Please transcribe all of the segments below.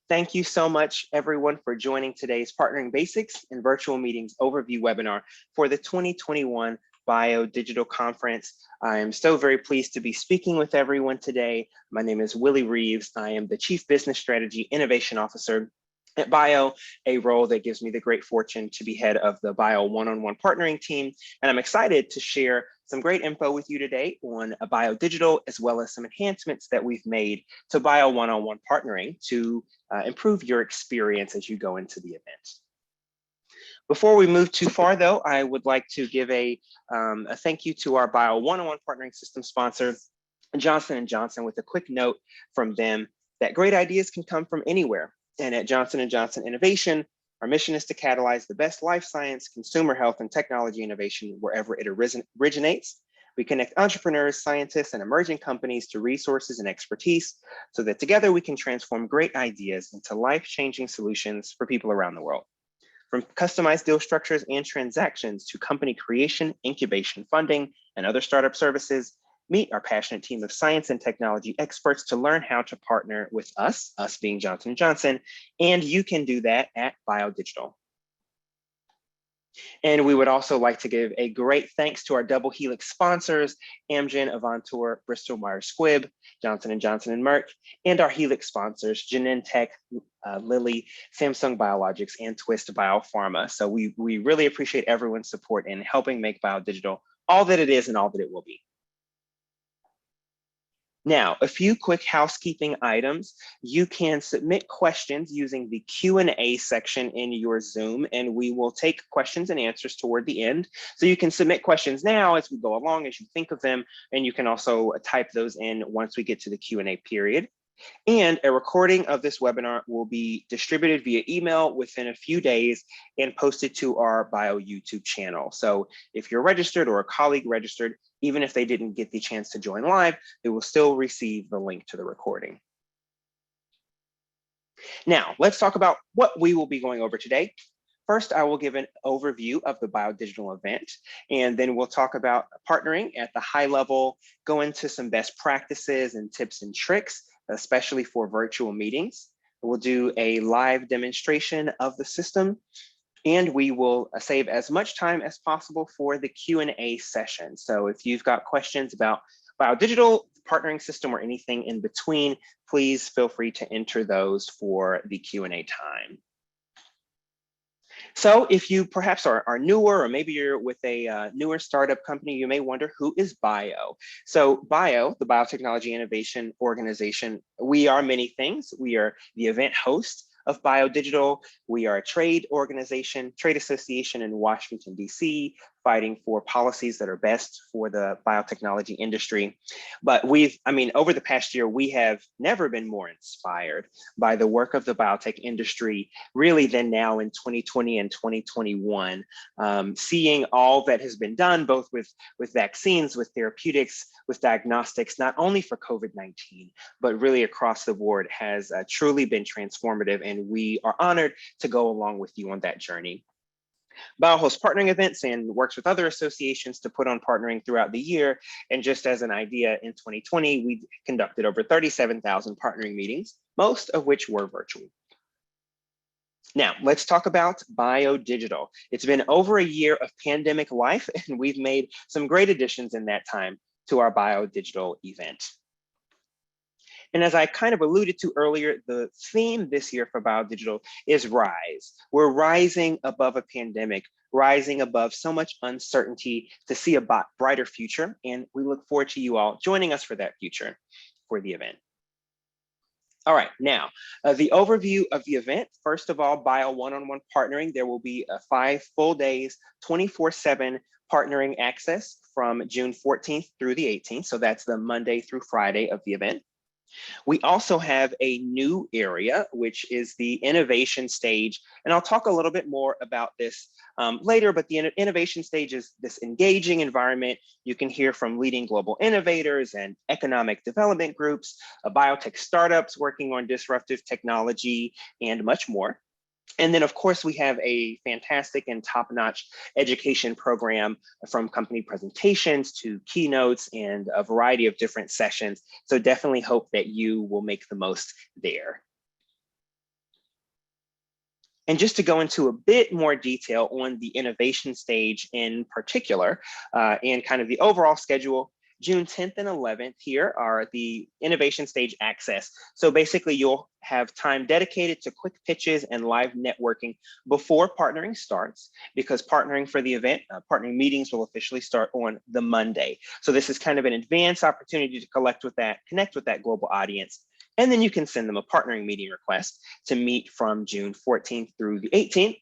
Thank you so much, everyone, for joining today's Partnering Basics in Virtual Meetings Overview webinar for the 2021 Bio Digital Conference. I am so very pleased to be speaking with everyone today. My name is Willie Reeves. I am the Chief Business Strategy Innovation Officer at Bio, a role that gives me the great fortune to be head of the Bio one-on-one partnering team. And I'm excited to share some great info with you today on a Bio Digital, as well as some enhancements that we've made to Bio one-on-one partnering to improve your experience as you go into the event. Before we move too far, though, I would like to give a thank you to our Bio one-on-one partnering system sponsor, Johnson & Johnson, with a quick note from them that great ideas can come from anywhere. And at Johnson & Johnson Innovation, our mission is to catalyze the best life science, consumer health, and technology innovation wherever it originates. We connect entrepreneurs, scientists, and emerging companies to resources and expertise so that together we can transform great ideas into life-changing solutions for people around the world. From customized deal structures and transactions to company creation, incubation, funding, and other startup services, meet our passionate team of science and technology experts to learn how to partner with us being Johnson & Johnson, and you can do that at BioDigital. And we would also like to give a great thanks to our double helix sponsors, Amgen, Avantor, Bristol Myers Squibb, Johnson & Johnson, and Merck, and our helix sponsors, Genentech, Lilly, Samsung Biologics, and Twist Biopharma. So we really appreciate everyone's support in helping make BioDigital all that it is and all that it will be. Now, a few quick housekeeping items. You can submit questions using the Q&A section in your Zoom, and we will take questions and answers toward the end. So you can submit questions now as we go along, as you think of them, and you can also type those in once we get to the Q&A period. And a recording of this webinar will be distributed via email within a few days and posted to our Bio YouTube channel. So if you're registered or a colleague registered, even if they didn't get the chance to join live, they will still receive the link to the recording. Now, let's talk about what we will be going over today. First, I will give an overview of the Bio Digital event, and then we'll talk about partnering at the high level, go into some best practices and tips and tricks, especially for virtual meetings. We'll do a live demonstration of the system, and we will save as much time as possible for the Q&A session. So if you've got questions about Bio Digital, partnering system, or anything in between, please feel free to enter those for the Q&A time. So if you perhaps are newer, or maybe you're with a newer startup company, you may wonder, who is Bio? So Bio, the Biotechnology Innovation Organization, we are many things. We are the event host of Bio Digital. We are a trade organization, trade association in Washington, D.C., fighting for policies that are best for the biotechnology industry. But over the past year, we have never been more inspired by the work of the biotech industry, really, than now in 2020 and 2021. Seeing all that has been done, both with vaccines, with therapeutics, with diagnostics, not only for COVID-19, but really across the board, has truly been transformative, and we are honored to go along with you on that journey. Bio hosts partnering events and works with other associations to put on partnering throughout the year. And just as an idea, in 2020, we conducted over 37,000 partnering meetings, most of which were virtual. Now, let's talk about Bio Digital. It's been over a year of pandemic life, and we've made some great additions in that time to our Bio Digital event. And as I kind of alluded to earlier, the theme this year for Bio Digital is Rise. We're rising above a pandemic, rising above so much uncertainty to see a brighter future. And we look forward to you all joining us for that future for the event. All right, now, the overview of the event. First of all, Bio one-on-one partnering. There will be 5 full days, 24/7 partnering access from June 14th through the 18th. So that's the Monday through Friday of the event. We also have a new area, which is the innovation stage. And I'll talk a little bit more about this later, but the innovation stage is this engaging environment. You can hear from leading global innovators and economic development groups, biotech startups working on disruptive technology, and much more. And then, of course, we have a fantastic and top-notch education program, from company presentations to keynotes and a variety of different sessions. So definitely hope that you will make the most there. And just to go into a bit more detail on the innovation stage in particular, and kind of the overall schedule, June 10th and 11th here are the innovation stage access. So basically you'll have time dedicated to quick pitches and live networking before partnering starts, because partnering for the event, partnering meetings will officially start on the Monday. So this is kind of an advanced opportunity to connect with that global audience. And then you can send them a partnering meeting request to meet from June 14th through the 18th.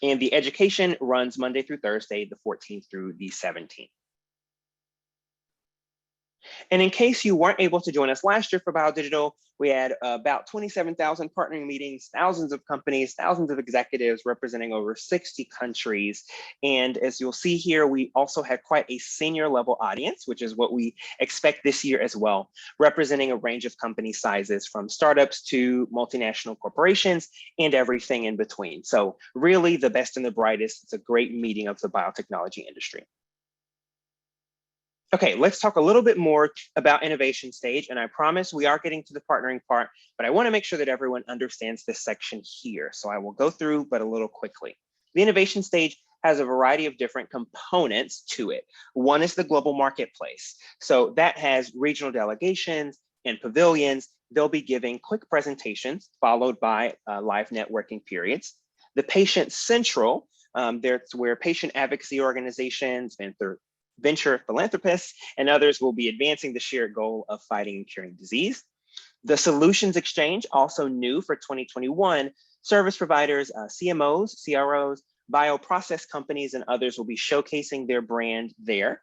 And the education runs Monday through Thursday, the 14th through the 17th. And in case you weren't able to join us last year for BioDigital, we had about 27,000 partnering meetings, thousands of companies, thousands of executives representing over 60 countries. And as you'll see here, we also had quite a senior level audience, which is what we expect this year as well, representing a range of company sizes from startups to multinational corporations and everything in between. So really the best and the brightest. It's a great meeting of the biotechnology industry. Okay, let's talk a little bit more about innovation stage. And I promise we are getting to the partnering part, but I want to make sure that everyone understands this section here. So I will go through, but a little quickly. The innovation stage has a variety of different components to it. One is the global marketplace. So that has regional delegations and pavilions. They'll be giving quick presentations followed by live networking periods. The patient central, there's where patient advocacy organizations and venture philanthropists and others will be advancing the shared goal of fighting and curing disease. The Solutions Exchange, also new for 2021, service providers, CMOs, CROs, bioprocess companies, and others will be showcasing their brand there.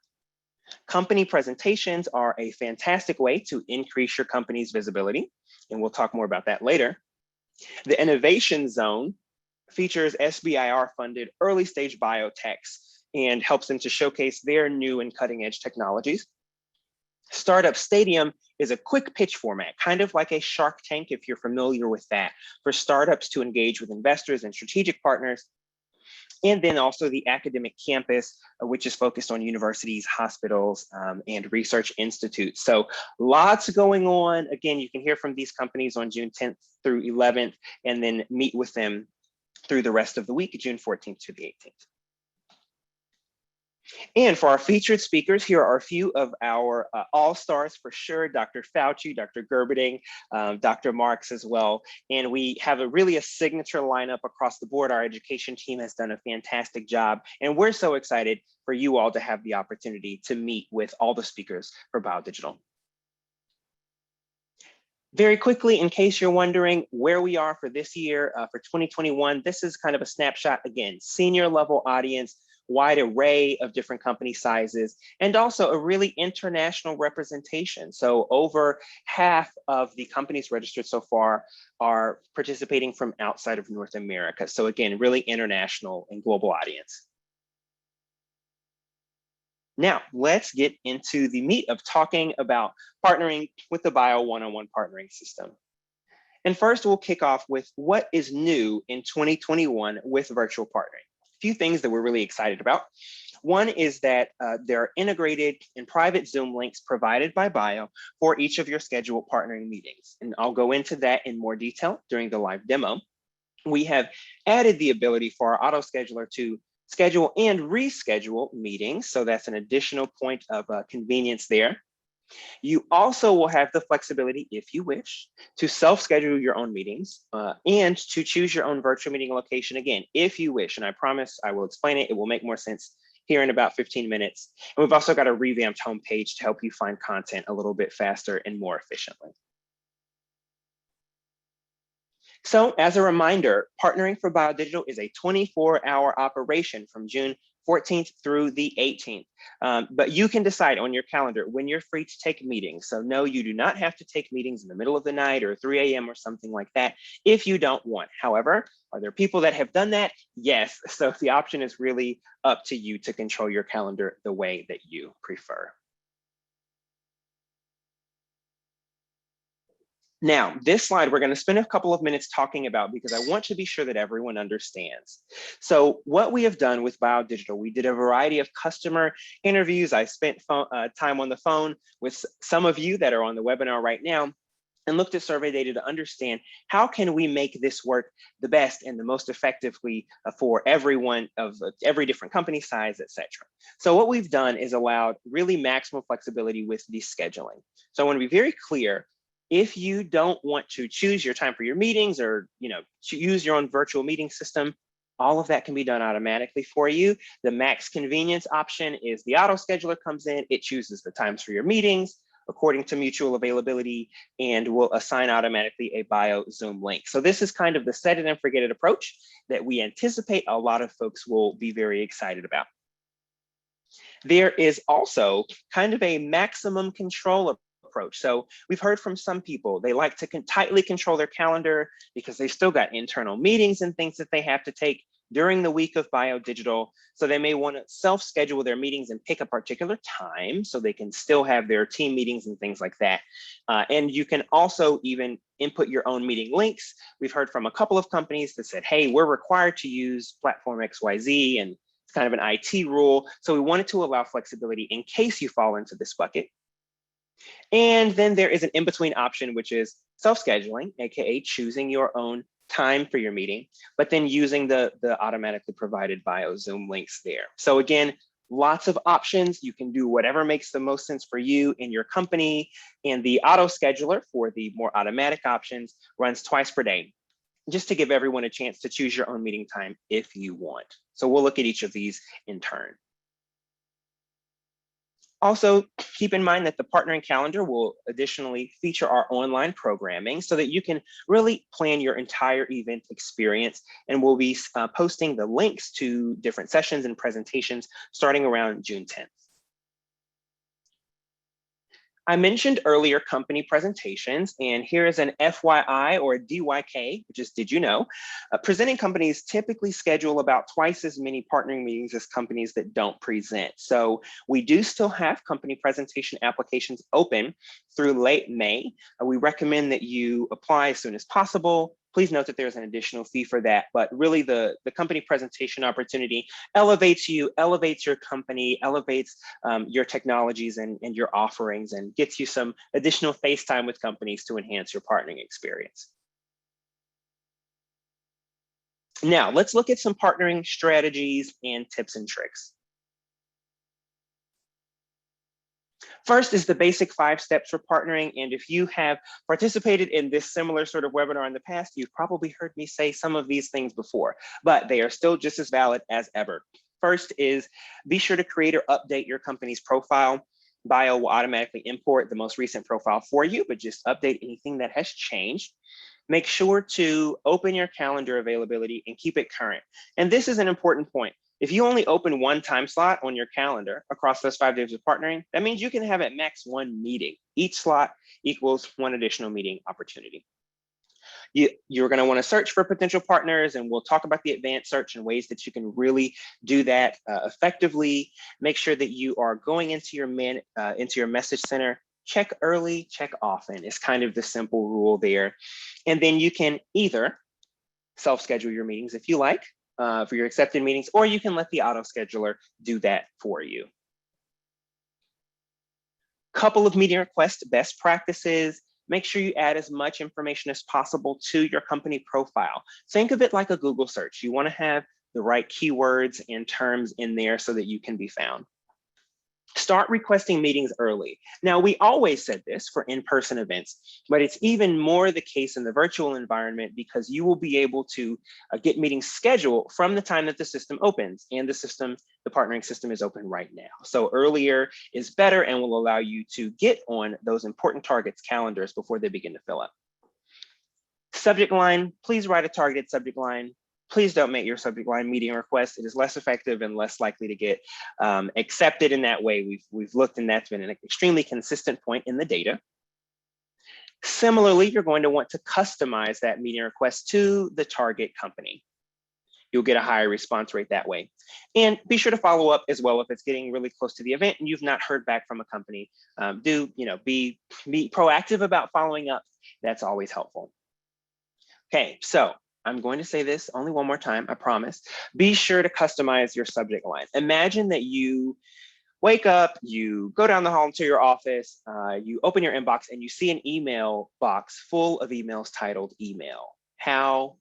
Company presentations are a fantastic way to increase your company's visibility, and we'll talk more about that later. The Innovation Zone features SBIR-funded early-stage biotechs and helps them to showcase their new and cutting-edge technologies. Startup Stadium is a quick pitch format, kind of like a Shark Tank, if you're familiar with that, for startups to engage with investors and strategic partners. And then also the academic campus, which is focused on universities, hospitals, and research institutes. So lots going on. Again, you can hear from these companies on June 10th through 11th, and then meet with them through the rest of the week, June 14th to the 18th. And for our featured speakers, here are a few of our all-stars for sure, Dr. Fauci, Dr. Gerberding, Dr. Marks as well. And we have really a signature lineup across the board. Our education team has done a fantastic job. And we're so excited for you all to have the opportunity to meet with all the speakers for BioDigital. Very quickly, in case you're wondering where we are for this year, for 2021, this is kind of a snapshot, again, senior level audience, wide array of different company sizes, and also a really international representation. So over half of the companies registered so far are participating from outside of North America. So again, really international and global audience. Now, let's get into the meat of talking about partnering with the Bio one-on-one partnering system. And first, we'll kick off with what is new in 2021 with virtual partnering. Few things that we're really excited about. One is that there are integrated and private Zoom links provided by Bio for each of your scheduled partnering meetings. And I'll go into that in more detail during the live demo. We have added the ability for our auto scheduler to schedule and reschedule meetings. So that's an additional point of convenience there. You also will have the flexibility, if you wish, to self-schedule your own meetings and to choose your own virtual meeting location again, if you wish. And I promise I will explain it. It will make more sense here in about 15 minutes. And we've also got a revamped homepage to help you find content a little bit faster and more efficiently. So as a reminder, partnering for BioDigital is a 24-hour operation from June 14th through the 18th. But you can decide on your calendar when you're free to take meetings. So no, you do not have to take meetings in the middle of the night or 3 a.m. or something like that if you don't want. However, are there people that have done that? Yes. So the option is really up to you to control your calendar the way that you prefer. Now, this slide we're going to spend a couple of minutes talking about because I want to be sure that everyone understands. So what we have done with BioDigital, we did a variety of customer interviews. I spent time on the phone with some of you that are on the webinar right now. and looked at survey data to understand how can we make this work the best and the most effectively for everyone of every different company size, et cetera. So what we've done is allowed really maximum flexibility with the scheduling. So I want to be very clear. If you don't want to choose your time for your meetings or use your own virtual meeting system, all of that can be done automatically for you. The max convenience option is the auto scheduler comes in, it chooses the times for your meetings according to mutual availability, and will assign automatically a bio Zoom link. So this is kind of the set it and forget it approach that we anticipate a lot of folks will be very excited about. There is also kind of a maximum control approach. So we've heard from some people, they like to tightly control their calendar because they've still got internal meetings and things that they have to take during the week of biodigital. So they may want to self-schedule their meetings and pick a particular time so they can still have their team meetings and things like that. And you can also even input your own meeting links. We've heard from a couple of companies that said, hey, we're required to use platform XYZ, and it's kind of an IT rule. So we wanted to allow flexibility in case you fall into this bucket. And then there is an in-between option, which is self-scheduling, AKA choosing your own time for your meeting, but then using the automatically provided bio Zoom links there. So again, lots of options. You can do whatever makes the most sense for you in your company. And the auto scheduler for the more automatic options runs twice per day, just to give everyone a chance to choose your own meeting time if you want. So we'll look at each of these in turn. Also, keep in mind that the partnering calendar will additionally feature our online programming so that you can really plan your entire event experience, and we'll be posting the links to different sessions and presentations starting around June 10th. I mentioned earlier company presentations, and here is an FYI or a DYK, which is did you know? Presenting companies typically schedule about twice as many partnering meetings as companies that don't present. So we do still have company presentation applications open through late May. We recommend that you apply as soon as possible. Please note that there's an additional fee for that, but really the company presentation opportunity elevates you, elevates your company, elevates your technologies and your offerings, and gets you some additional face time with companies to enhance your partnering experience. Now, let's look at some partnering strategies and tips and tricks. First is the basic 5 steps for partnering. And if you have participated in this similar sort of webinar in the past, you've probably heard me say some of these things before, but they are still just as valid as ever. First is be sure to create or update your company's profile. Bio will automatically import the most recent profile for you, but just update anything that has changed. Make sure to open your calendar availability and keep it current. And this is an important point. If you only open one time slot on your calendar across those 5 days of partnering, that means you can have at max 1 meeting. Each slot equals 1 additional meeting opportunity. You're going to want to search for potential partners, and we'll talk about the advanced search and ways that you can really do that effectively. Make sure that you are going into your message center. Check early, check often is kind of the simple rule there. And then you can either self-schedule your meetings if you like, for your accepted meetings, or you can let the auto scheduler do that for you. Couple of meeting request best practices. Make sure you add as much information as possible to your company profile. Think of it like a Google search. You want to have the right keywords and terms in there so that you can be found. Start requesting meetings early. Now, we always said this for in-person events, but it's even more the case in the virtual environment because you will be able to get meetings scheduled from the time that the system opens, and the partnering system is open right now. So earlier is better and will allow you to get on those important targets' calendars before they begin to fill up. Subject line, please write a targeted subject line. Please don't make your subject line meeting request. It is less effective and less likely to get accepted in that way. We've looked, and that's been an extremely consistent point in the data. Similarly, you're going to want to customize that meeting request to the target company. You'll get a higher response rate that way. And be sure to follow up as well if it's getting really close to the event and you've not heard back from a company. Be proactive about following up. That's always helpful. Okay, so I'm going to say this only one more time, I promise. Be sure to customize your subject line. Imagine that you wake up, you go down the hall to your office, you open your inbox and you see an email box full of emails titled email. How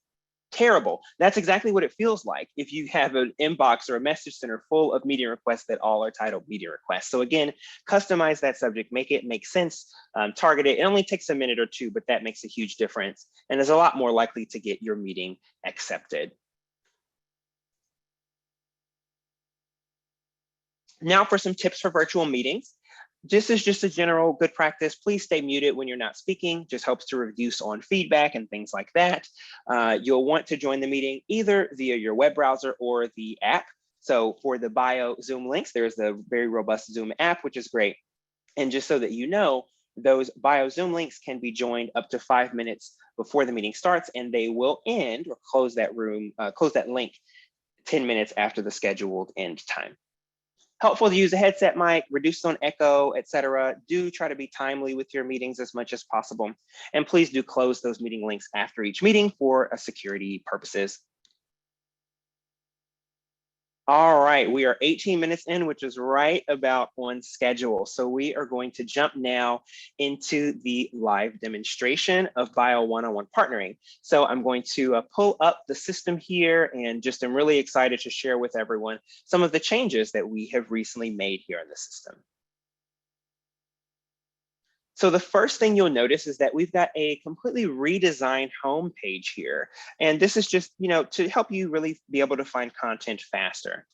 terrible. That's exactly what it feels like if you have an inbox or a message center full of meeting requests that all are titled meeting requests. So again, customize that subject, make it make sense, target it. It only takes a minute or two, but that makes a huge difference and is a lot more likely to get your meeting accepted. Now for some tips for virtual meetings. This is just a general good practice. Please stay muted when you're not speaking. Just helps to reduce on feedback and things like that. You'll want to join the meeting either via your web browser or the app. So for the bio Zoom links, there's the very robust Zoom app, which is great. And just so that you know, those bio Zoom links can be joined up to 5 minutes before the meeting starts, and they will end or close that link 10 minutes after the scheduled end time. Helpful to use a headset mic, reduce on echo, etc. Do try to be timely with your meetings as much as possible. And please do close those meeting links after each meeting for security purposes. All right, we are 18 minutes in, which is right about on schedule. So we are going to jump now into the live demonstration of Bio One-on-One Partnering. So I'm going to pull up the system here and just am really excited to share with everyone some of the changes that we have recently made here in the system. So the first thing you'll notice is that we've got a completely redesigned home page here. And this is just, to help you really be able to find content faster.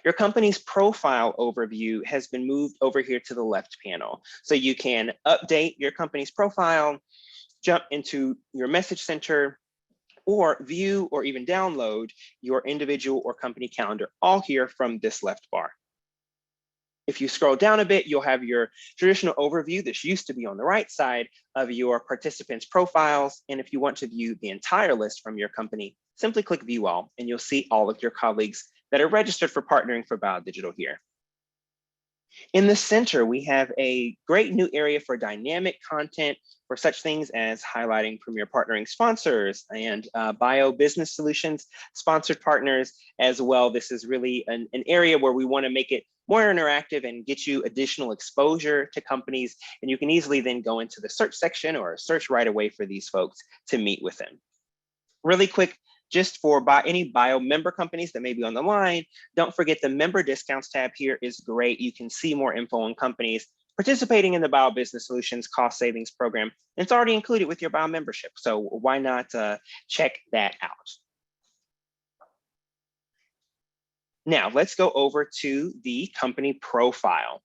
Your company's profile overview has been moved over here to the left panel. So you can update your company's profile, jump into your message center, or view or even download your individual or company calendar, all here from this left bar. If you scroll down a bit, you'll have your traditional overview. This used to be on the right side of your participants' profiles. And if you want to view the entire list from your company, simply click View All, and you'll see all of your colleagues that are registered for partnering for BioDigital here. In the center, we have a great new area for dynamic content for such things as highlighting premier partnering sponsors and Bio Business Solutions sponsored partners as well. This is really an area where we want to make it more interactive and get you additional exposure to companies. And you can easily then go into the search section or search right away for these folks to meet with them. Really quick, just for any bio member companies that may be on the line, don't forget the member discounts tab here is great. You can see more info on companies participating in the Bio Business Solutions cost savings program. It's already included with your bio membership. So why not check that out? Now let's go over to the company profile.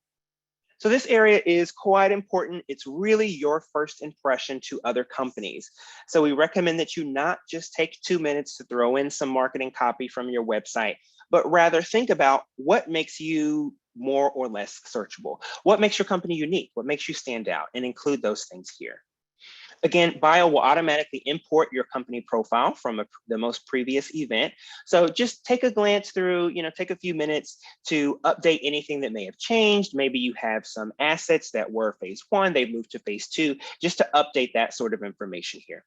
So this area is quite important. It's really your first impression to other companies. So we recommend that you not just take 2 minutes to throw in some marketing copy from your website, but rather think about what makes you more or less searchable. What makes your company unique? What makes you stand out? And include those things here. Again, Bio will automatically import your company profile from the most previous event. So just take a glance through, take a few minutes to update anything that may have changed. Maybe you have some assets that were phase 1, they've moved to phase 2, just to update that sort of information here.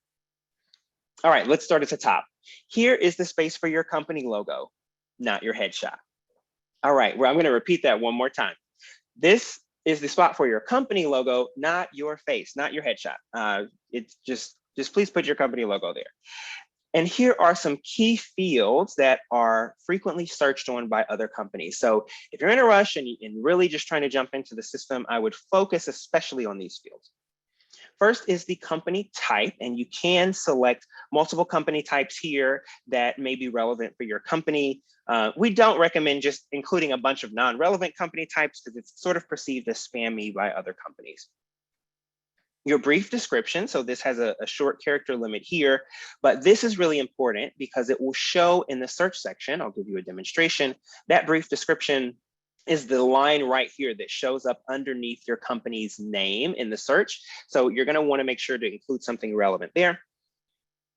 All right, let's start at the top. Here is the space for your company logo, not your headshot. All right, well, I'm going to repeat that one more time. This is the spot for your company logo, not your face, not your headshot. It's just please put your company logo there. And here are some key fields that are frequently searched on by other companies. So if you're in a rush and really just trying to jump into the system, I would focus especially on these fields. First is the company type, and you can select multiple company types here that may be relevant for your company. We don't recommend just including a bunch of non-relevant company types because it's sort of perceived as spammy by other companies. Your brief description, so this has a short character limit here, but this is really important because it will show in the search section, I'll give you a demonstration, that brief description is the line right here that shows up underneath your company's name in the search. So you're going to want to make sure to include something relevant there.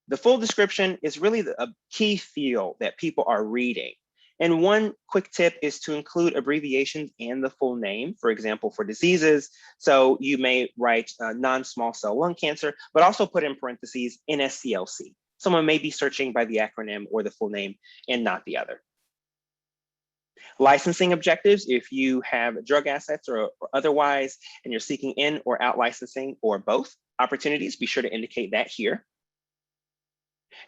The full description is really a key field that people are reading. And one quick tip is to include abbreviations and the full name, for example, for diseases. So you may write non-small cell lung cancer, but also put in parentheses NSCLC. Someone may be searching by the acronym or the full name and not the other. Licensing objectives, if you have drug assets or otherwise, and you're seeking in or out licensing or both opportunities, be sure to indicate that here.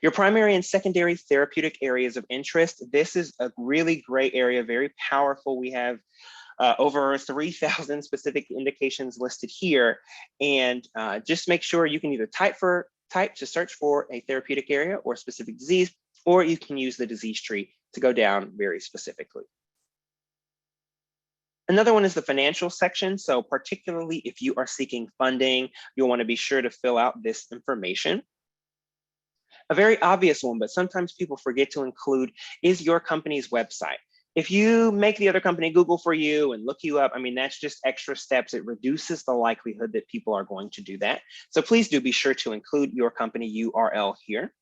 Your primary and secondary therapeutic areas of interest. This is a really great area, very powerful. We have over 3,000 specific indications listed here. And just make sure you can either type to search for a therapeutic area or specific disease, or you can use the disease tree to go down very specifically. Another one is the financial section. So particularly if you are seeking funding, you'll want to be sure to fill out this information. A very obvious one, but sometimes people forget to include, is your company's website. If you make the other company Google for you and look you up, I mean, that's just extra steps. It reduces the likelihood that people are going to do that. So please do be sure to include your company URL here.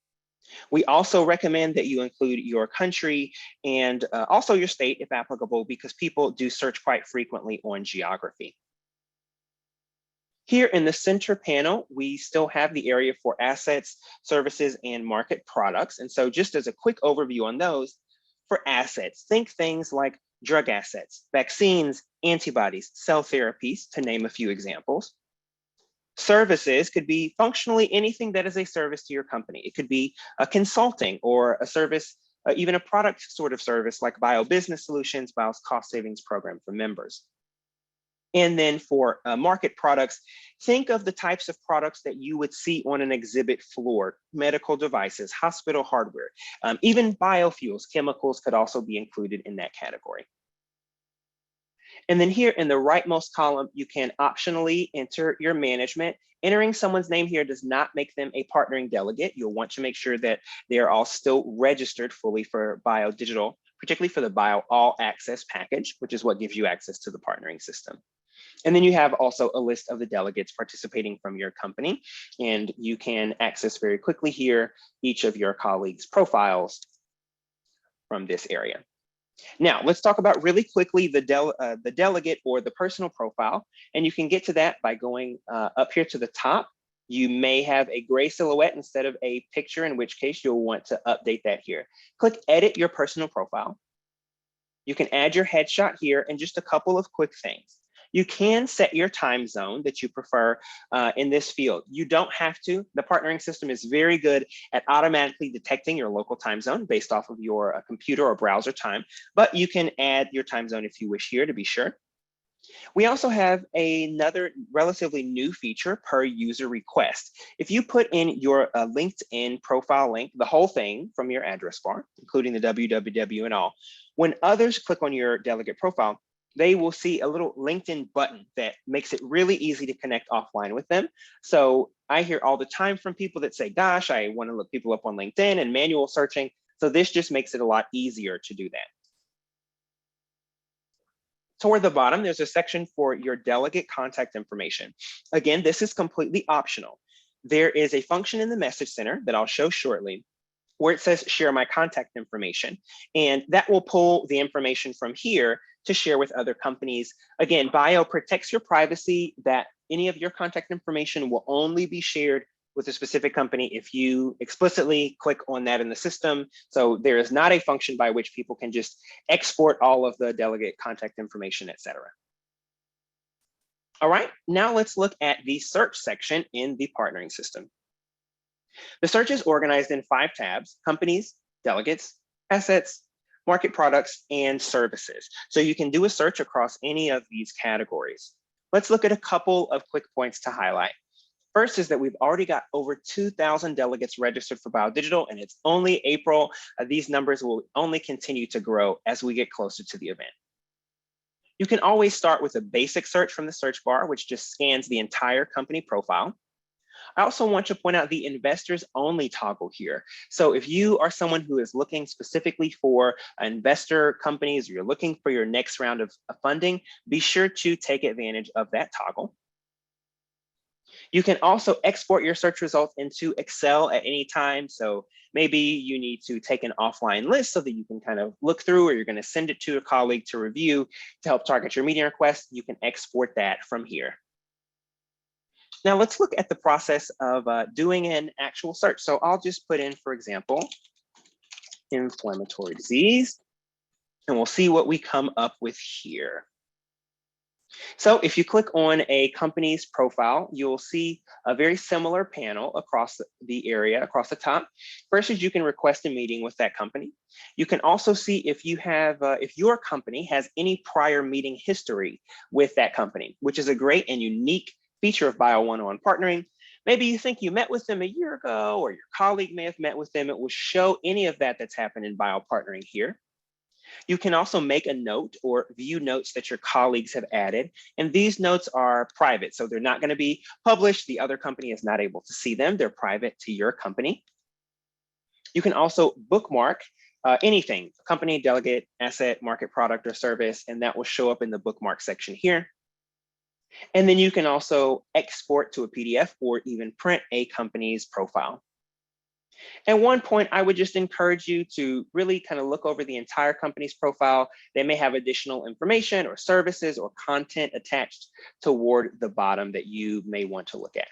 We also recommend that you include your country and also your state if applicable, because people do search quite frequently on geography. Here in the center panel, we still have the area for assets, services, and market products. And so just as a quick overview on those, for assets, think things like drug assets, vaccines, antibodies, cell therapies, to name a few examples. Services could be functionally anything that is a service to your company. It could be a consulting or a service, even a product sort of service like Bio Business Solutions, Bio's cost savings program for members. And then for market products, think of the types of products that you would see on an exhibit floor: medical devices, hospital hardware, even biofuels, chemicals could also be included in that category. And then here in the rightmost column, you can optionally enter your management. Entering someone's name here does not make them a partnering delegate. You'll want to make sure that they are all still registered fully for Bio Digital, particularly for the Bio All Access package, which is what gives you access to the partnering system. And then you have also a list of the delegates participating from your company, and you can access very quickly here each of your colleagues' profiles from this area. Now, let's talk about really quickly the delegate or the personal profile, and you can get to that by going up here to the top. You may have a gray silhouette instead of a picture, in which case you'll want to update that here. Click Edit Your Personal Profile. You can add your headshot here, and just a couple of quick things. You can set your time zone that you prefer in this field. You don't have to. The partnering system is very good at automatically detecting your local time zone based off of your computer or browser time, but you can add your time zone if you wish here to be sure. We also have another relatively new feature, per user request. If you put in your LinkedIn profile link, the whole thing from your address bar, including the www and all, when others click on your delegate profile, they will see a little LinkedIn button that makes it really easy to connect offline with them. So I hear all the time from people that say, gosh, I want to look people up on LinkedIn and manual searching. So this just makes it a lot easier to do that. Toward the bottom, there's a section for your delegate contact information. Again, this is completely optional. There is a function in the message center that I'll show shortly where it says share my contact information, and that will pull the information from here to share with other companies. Again, Bio protects your privacy, that any of your contact information will only be shared with a specific company if you explicitly click on that in the system. So there is not a function by which people can just export all of the delegate contact information, et cetera. All right, now let's look at the search section in the partnering system. The search is organized in 5 tabs: companies, delegates, assets, market products, and services. So you can do a search across any of these categories. Let's look at a couple of quick points to highlight. First is that we've already got over 2,000 delegates registered for BioDigital, and it's only April. These numbers will only continue to grow as we get closer to the event. You can always start with a basic search from the search bar, which just scans the entire company profile. I also want to point out the investors only toggle here. So if you are someone who is looking specifically for investor companies, or you're looking for your next round of funding, be sure to take advantage of that toggle. You can also export your search results into Excel at any time. So maybe you need to take an offline list so that you can kind of look through, or you're going to send it to a colleague to review to help target your meeting request. You can export that from here. Now let's look at the process of doing an actual search. So I'll just put in, for example, inflammatory disease. And we'll see what we come up with here. So if you click on a company's profile, you'll see a very similar panel across the area, across the top. First is you can request a meeting with that company. You can also see if you have, if your company has any prior meeting history with that company, which is a great and unique feature of Bio 101 partnering. Maybe you think you met with them a year ago, or your colleague may have met with them. It will show any of that that's happened in bio partnering here. You can also make a note or view notes that your colleagues have added. And these notes are private, so they're not going to be published. The other company is not able to see them. They're private to your company. You can also bookmark anything, company, delegate, asset, market, product, or service, and that will show up in the bookmark section here. And then you can also export to a PDF or even print a company's profile. At one point, I would just encourage you to really kind of look over the entire company's profile. They may have additional information or services or content attached toward the bottom that you may want to look at.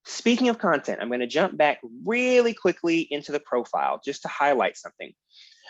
Speaking of content, I'm going to jump back really quickly into the profile just to highlight something.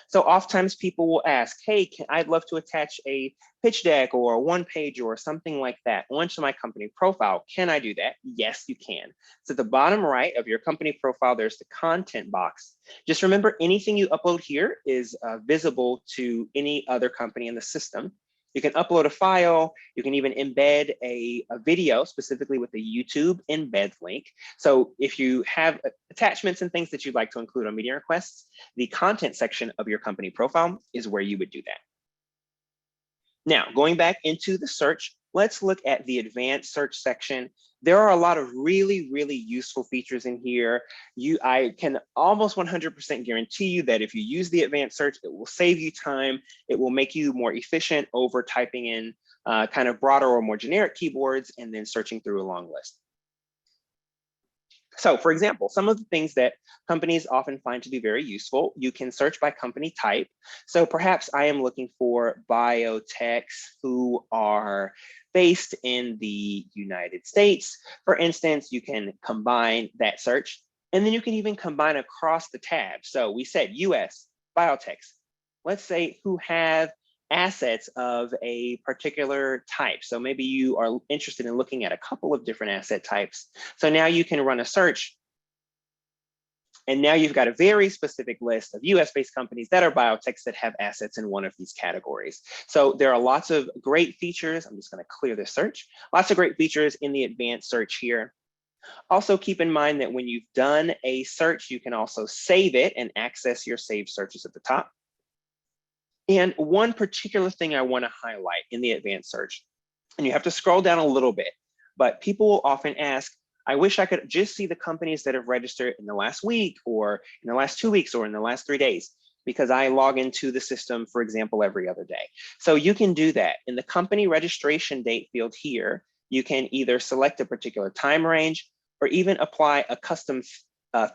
So oftentimes people will ask, hey, I'd love to attach a pitch deck or a one page or something like that onto my company profile. Can I do that? Yes, you can. So at the bottom right of your company profile, there's the content box. Just remember, anything you upload here is visible to any other company in the system. You can upload a file. You can even embed a video, specifically with the YouTube embed link. So if you have attachments and things that you'd like to include on meeting requests, the content section of your company profile is where you would do that. Now, going back into the search, let's look at the advanced search section. There are a lot of really, really useful features in here. I can almost 100% guarantee you that if you use the advanced search, it will save you time. It will make you more efficient over typing in kind of broader or more generic keywords and then searching through a long list. So for example, some of the things that companies often find to be very useful, you can search by company type. So perhaps I am looking for biotechs who are based in the United States. For instance, you can combine that search, and then you can even combine across the tab. So we said US biotechs, let's say, who have assets of a particular type. So maybe you are interested in looking at a couple of different asset types. So now you can run a search, and now you've got a very specific list of US-based companies that are biotechs that have assets in one of these categories. So there are lots of great features. I'm just going to clear this search. Lots of great features in the advanced search here. Also keep in mind that when you've done a search, you can also save it and access your saved searches at the top. And one particular thing I want to highlight in the advanced search, and you have to scroll down a little bit, but people will often ask, I wish I could just see the companies that have registered in the last week or in the last 2 weeks or in the last 3 days, because I log into the system, for example, every other day. So you can do that. In the company registration date field here, you can either select a particular time range or even apply a custom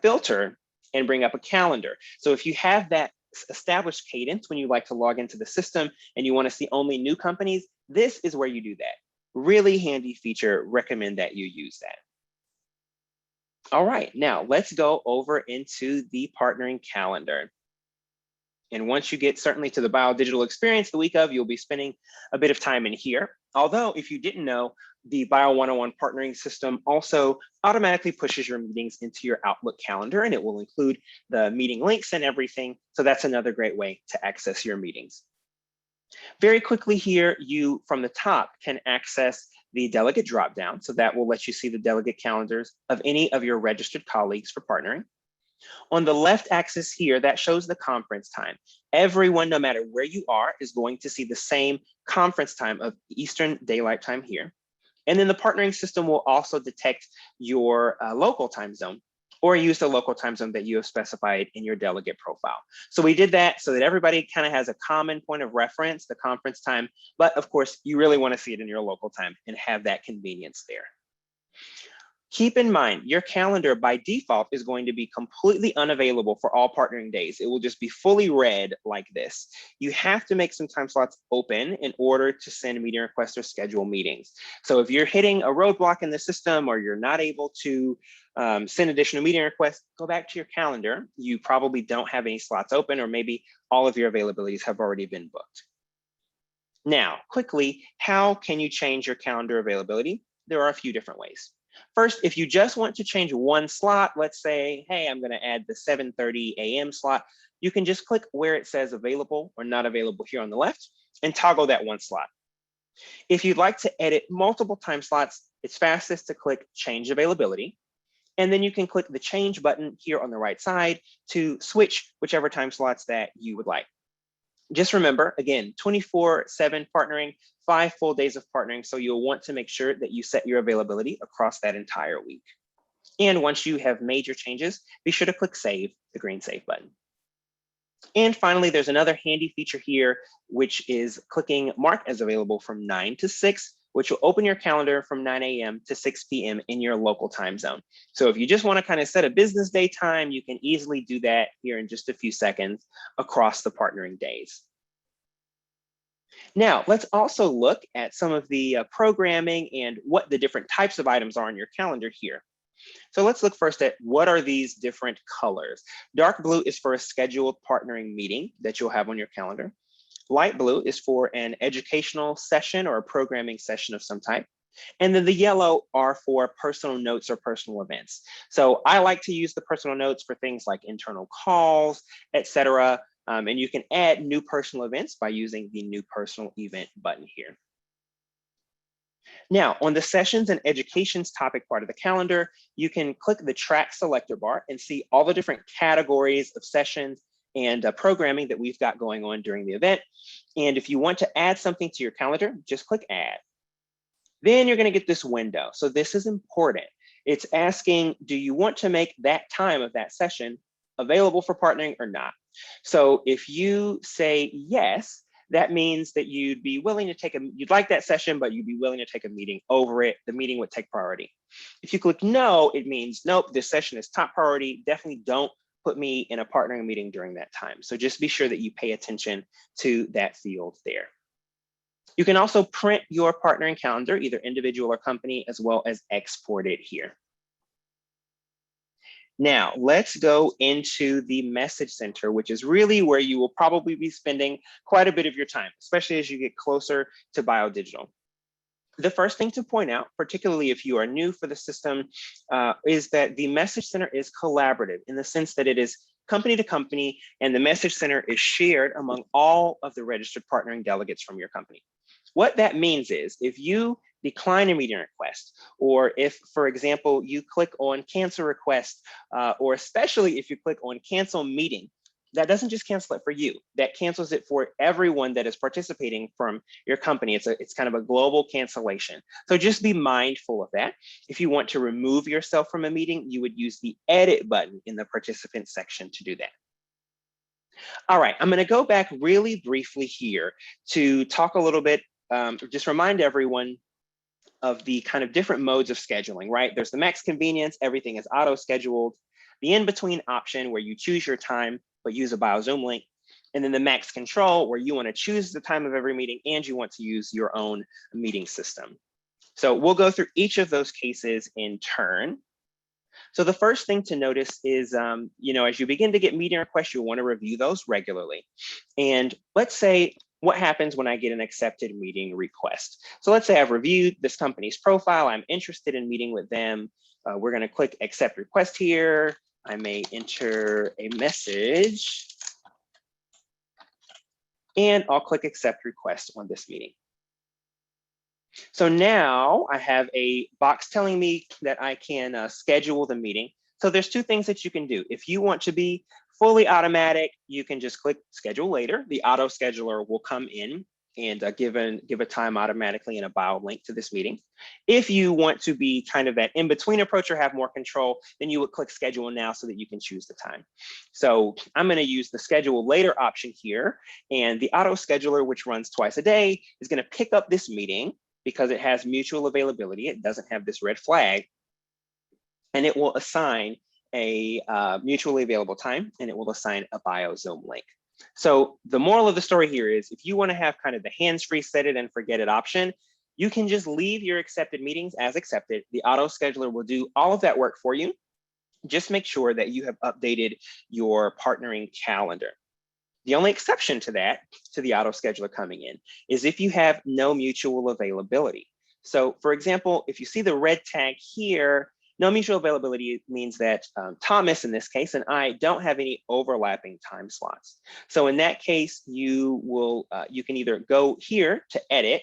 filter and bring up a calendar. So if you have that established cadence when you like to log into the system and you want to see only new companies, this is where you do that. Really handy feature, recommend that you use that. All right, now let's go over into the partnering calendar. And once you get certainly to the Bio Digital Experience the week of, you'll be spending a bit of time in here. Although if you didn't know, the Bio 101 partnering system also automatically pushes your meetings into your Outlook calendar, and it will include the meeting links and everything. So that's another great way to access your meetings. Very quickly here, you from the top can access the delegate dropdown. So that will let you see the delegate calendars of any of your registered colleagues for partnering. On the left axis here, that shows the conference time. Everyone, no matter where you are, is going to see the same conference time of Eastern Daylight Time here. And then the partnering system will also detect your local time zone or use the local time zone that you have specified in your delegate profile. So we did that so that everybody kind of has a common point of reference, the conference time, but of course, you really want to see it in your local time and have that convenience there. Keep in mind, your calendar by default is going to be completely unavailable for all partnering days. It will just be fully red like this. You have to make some time slots open in order to send meeting requests or schedule meetings. So if you're hitting a roadblock in the system or you're not able to send additional meeting requests, go back to your calendar. You probably don't have any slots open, or maybe all of your availabilities have already been booked. Now, quickly, how can you change your calendar availability? There are a few different ways. First, if you just want to change one slot, let's say, hey, I'm going to add the 7:30 a.m. slot, you can just click where it says available or not available here on the left and toggle that one slot. If you'd like to edit multiple time slots, it's fastest to click change availability. And then you can click the change button here on the right side to switch whichever time slots that you would like. Just remember, again, 24/7 partnering, 5 full days of partnering. So you'll want to make sure that you set your availability across that entire week. And once you have made your changes, be sure to click save, the green save button. And finally, there's another handy feature here, which is clicking mark as available from 9 to 6, which will open your calendar from 9 a.m. to 6 p.m. in your local time zone. So if you just want to kind of set a business day time, you can easily do that here in just a few seconds across the partnering days. Now, let's also look at some of the programming and what the different types of items are on your calendar here. So let's look first at what are these different colors. Dark blue is for a scheduled partnering meeting that you'll have on your calendar. Light blue is for an educational session or a programming session of some type. And then the yellow are for personal notes or personal events. So I like to use the personal notes for things like internal calls, etc. And you can add new personal events by using the new personal event button here. Now, on the sessions and educations topic part of the calendar, you can click the track selector bar and see all the different categories of sessions and programming that we've got going on during the event. And if you want to add something to your calendar, just click add. Then you're going to get this window. So this is important. It's asking, do you want to make that time of that session available for partnering or not? So if you say yes, that means that you'd be willing to you'd like that session, but you'd be willing to take a meeting over it. The meeting would take priority. If you click no, it means, nope, this session is top priority. Definitely don't put me in a partnering meeting during that time. So just be sure that you pay attention to that field there. You can also print your partnering calendar, either individual or company, as well as export it here. Now, let's go into the message center, which is really where you will probably be spending quite a bit of your time, especially as you get closer to biodigital. The first thing to point out, particularly if you are new for the system, is that the message center is collaborative in the sense that it is company to company, and the message center is shared among all of the registered partnering delegates from your company. What that means is if you decline a meeting request, or if, for example, you click on cancel request, or especially if you click on cancel meeting, that doesn't just cancel it for you, that cancels it for everyone that is participating from your company. It's kind of a global cancellation. So just be mindful of that. If you want to remove yourself from a meeting, you would use the edit button in the participant section to do that. All right, I'm gonna go back really briefly here to talk a little bit, just remind everyone of the kind of different modes of scheduling, right? There's the max convenience, everything is auto-scheduled. The in-between option where you choose your time, but use a BioZoom link. And then the max control where you want to choose the time of every meeting and you want to use your own meeting system. So we'll go through each of those cases in turn. So the first thing to notice is, as you begin to get meeting requests, you'll want to review those regularly. And let's say, what happens when I get an accepted meeting request? So let's say I've reviewed this company's profile. I'm interested in meeting with them. We're going to click accept request here. I may enter a message and I'll click accept request on this meeting. So now I have a box telling me that I can schedule the meeting. So there's two things that you can do. If you want to be fully automatic, you can just click schedule later. The auto scheduler will come in and give a time automatically in a bio link to this meeting. If you want to be kind of that in-between approach or have more control, then you would click schedule now so that you can choose the time. So I'm going to use the schedule later option here, and the auto scheduler, which runs twice a day, is going to pick up this meeting because it has mutual availability. It doesn't have this red flag. and it will assign a mutually available time, and it will assign a bio Zoom link. So the moral of the story here is if you want to have kind of the hands-free set it and forget it option, you can just leave your accepted meetings as accepted. The auto scheduler will do all of that work for you. Just make sure that you have updated your partnering calendar. The only exception to that, to the auto scheduler coming in, is if you have no mutual availability. So for example, if you see the red tag here, no mutual availability means that Thomas, in this case, and I don't have any overlapping time slots. So in that case, you can either go here to edit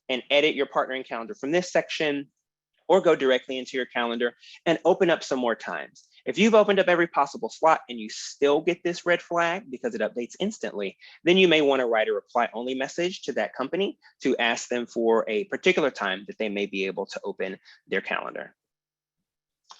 and edit your partnering calendar from this section, or go directly into your calendar and open up some more times. If you've opened up every possible slot and you still get this red flag because it updates instantly, then you may want to write a reply only message to that company to ask them for a particular time that they may be able to open their calendar.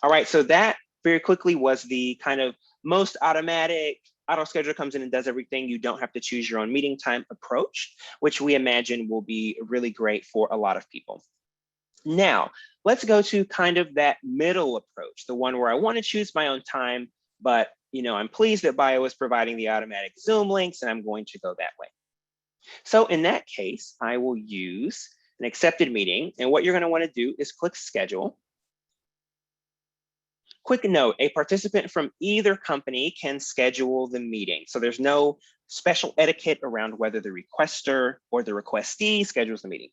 All right, so that very quickly was the kind of most automatic, auto scheduler comes in and does everything. You don't have to choose your own meeting time approach, which we imagine will be really great for a lot of people. Now, let's go to kind of that middle approach, the one where I want to choose my own time, but I'm pleased that Bio is providing the automatic Zoom links, and I'm going to go that way. So in that case, I will use an accepted meeting, and what you're going to want to do is click schedule. Quick note, a participant from either company can schedule the meeting. So there's no special etiquette around whether the requester or the requestee schedules the meeting.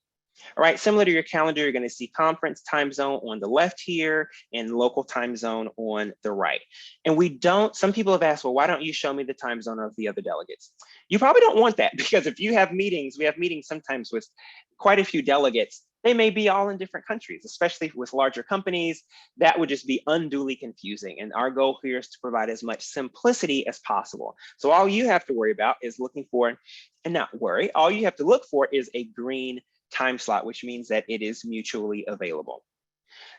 All right, similar to your calendar, you're going to see conference time zone on the left here and local time zone on the right. And some people have asked, well, why don't you show me the time zone of the other delegates? You probably don't want that, because if you have meetings, we have meetings sometimes with quite a few delegates. They may be all in different countries, especially with larger companies. That would just be unduly confusing. And our goal here is to provide as much simplicity as possible. So all you have to worry about is looking for, and not worry, all you have to look for is a green time slot, which means that it is mutually available.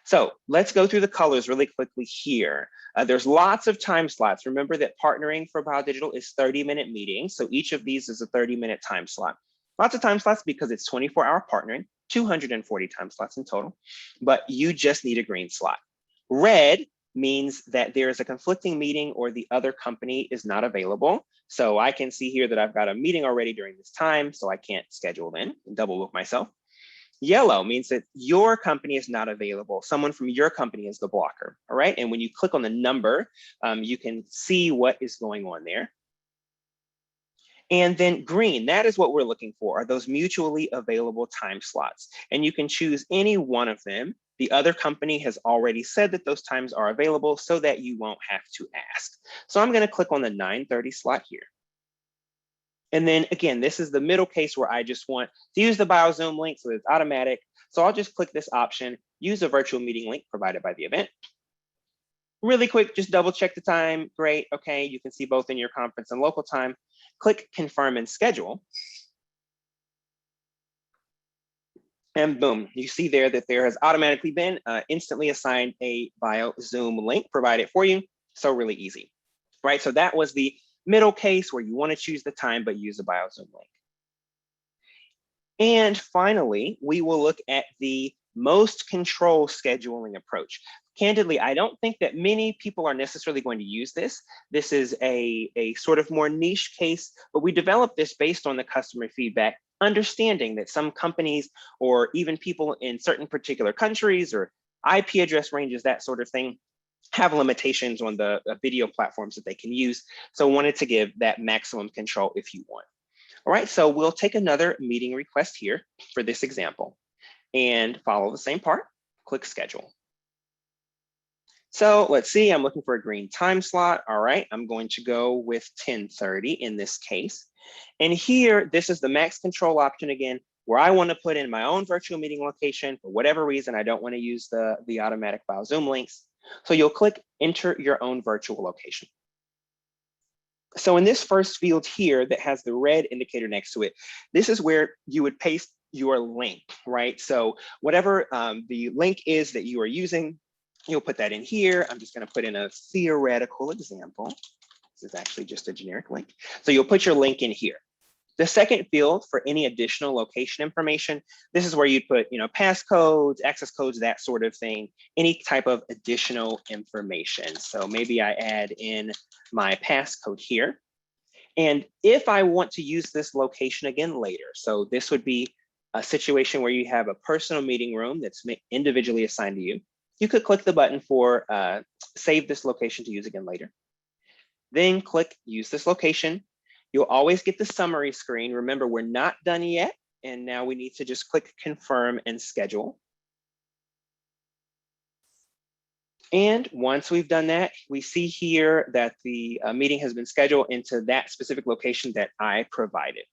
So let's go through the colors really quickly here. There's lots of time slots. Remember that partnering for BioDigital is 30-minute meetings. So each of these is a 30-minute time slot. Lots of time slots because it's 24-hour partnering, 240 time slots in total, but you just need a green slot. Red means that there is a conflicting meeting or the other company is not available. So I can see here that I've got a meeting already during this time, so I can't schedule in and double book myself. Yellow means that your company is not available. Someone from your company is the blocker, all right? And when you click on the number, you can see what is going on there. And then green, that is what we're looking for, are those mutually available time slots. And you can choose any one of them. The other company has already said that those times are available so that you won't have to ask. So I'm going to click on the 9:30 slot here. And then again, this is the middle case where I just want to use the BioZoom link, so it's automatic. So I'll just click this option, use a virtual meeting link provided by the event. Really quick, just double check the time. Great, okay, you can see both in your conference and local time. Click confirm and schedule. And boom, you see there that there has automatically been instantly assigned a BioZoom link provided for you. So really easy, right? So that was the middle case where you want to choose the time, but use a BioZoom link. And finally, we will look at the most control scheduling approach. Candidly, I don't think that many people are necessarily going to use this. This is a sort of more niche case, but we developed this based on the customer feedback, understanding that some companies or even people in certain particular countries or IP address ranges, that sort of thing, have limitations on the video platforms that they can use. So wanted to give that maximum control if you want. All right, so we'll take another meeting request here for this example and follow the same part, click schedule. So let's see, I'm looking for a green time slot. All right, I'm going to go with 10:30 in this case. And here, this is the max control option again, where I want to put in my own virtual meeting location. For whatever reason, I don't want to use the automatic BioZoom links. So you'll click enter your own virtual location. So in this first field here that has the red indicator next to it, this is where you would paste your link, right? So whatever the link is that you are using, you'll put that in here. I'm just going to put in a theoretical example. This is actually just a generic link. So you'll put your link in here. The second field for any additional location information, this is where you'd put, passcodes, access codes, that sort of thing, any type of additional information. So maybe I add in my passcode here. And if I want to use this location again later, so this would be a situation where you have a personal meeting room that's individually assigned to you, you could click the button for save this location to use again later. Then click use this location. You'll always get the summary screen. Remember, we're not done yet. And now we need to just click confirm and schedule. And once we've done that, we see here that the meeting has been scheduled into that specific location that I provided.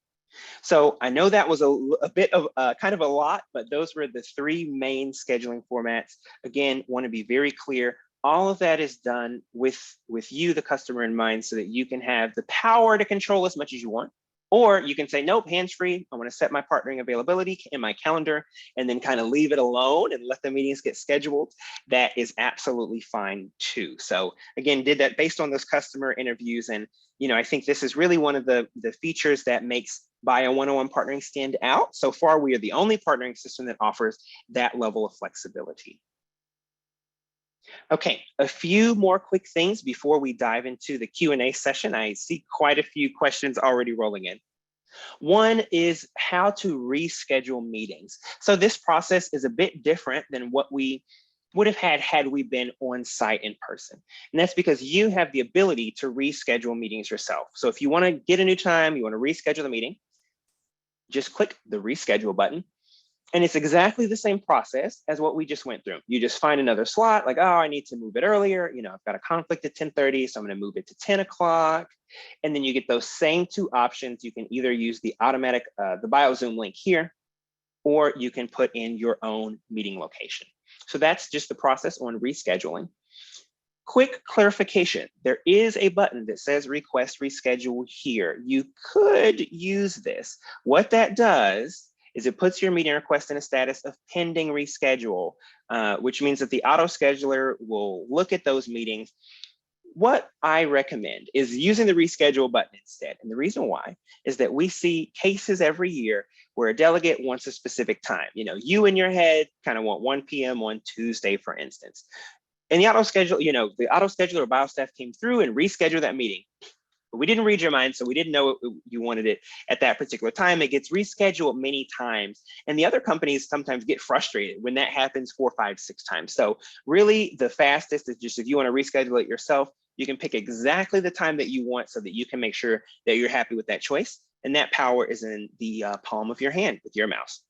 So I know that was a bit of kind of a lot, but those were the three main scheduling formats. Again, want to be very clear. All of that is done with you, the customer, in mind, so that you can have the power to control as much as you want. Or you can say, nope, hands-free. I want to set my partnering availability in my calendar and then kind of leave it alone and let the meetings get scheduled. That is absolutely fine too. So again, did that based on those customer interviews. And I think this is really one of the features that makes Bio 101 partnering stand out. So far, we are the only partnering system that offers that level of flexibility. Okay, a few more quick things before we dive into the Q&A session. I see quite a few questions already rolling in. One is how to reschedule meetings. So this process is a bit different than what we would have had we been on site in person. And that's because you have the ability to reschedule meetings yourself. So if you want to get a new time, you want to reschedule the meeting, just click the reschedule button. And it's exactly the same process as what we just went through. You just find another slot, like, oh, I need to move it earlier. I've got a conflict at 10:30, so I'm going to move it to 10 o'clock. And then you get those same two options. You can either use the automatic, the BioZoom link here, or you can put in your own meeting location. So that's just the process on rescheduling. Quick clarification, there is a button that says request reschedule here. You could use this. What that does is it puts your meeting request in a status of pending reschedule, which means that the auto scheduler will look at those meetings. What I recommend is using the reschedule button instead. And the reason why is that we see cases every year where a delegate wants a specific time. You in your head kind of want 1 p.m. on Tuesday, for instance. And the auto schedule, the auto scheduler or bio staff came through and rescheduled that meeting. But we didn't read your mind, so we didn't know you wanted it at that particular time. It gets rescheduled many times. And the other companies sometimes get frustrated when that happens 4, 5, 6 times. So really the fastest is just if you want to reschedule it yourself, you can pick exactly the time that you want so that you can make sure that you're happy with that choice. And that power is in the palm of your hand with your mouse.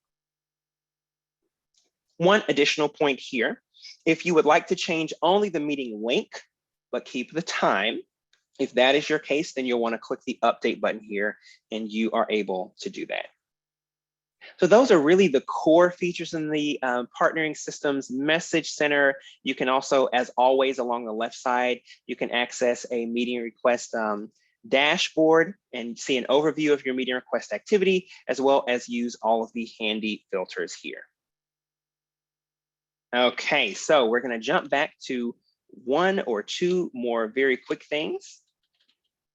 One additional point here, if you would like to change only the meeting link, but keep the time, if that is your case, then you'll want to click the update button here and you are able to do that. So those are really the core features in the partnering systems message center. You can also, as always, along the left side, you can access a meeting request dashboard and see an overview of your meeting request activity, as well as use all of the handy filters here. Okay, so we're going to jump back to one or two more very quick things,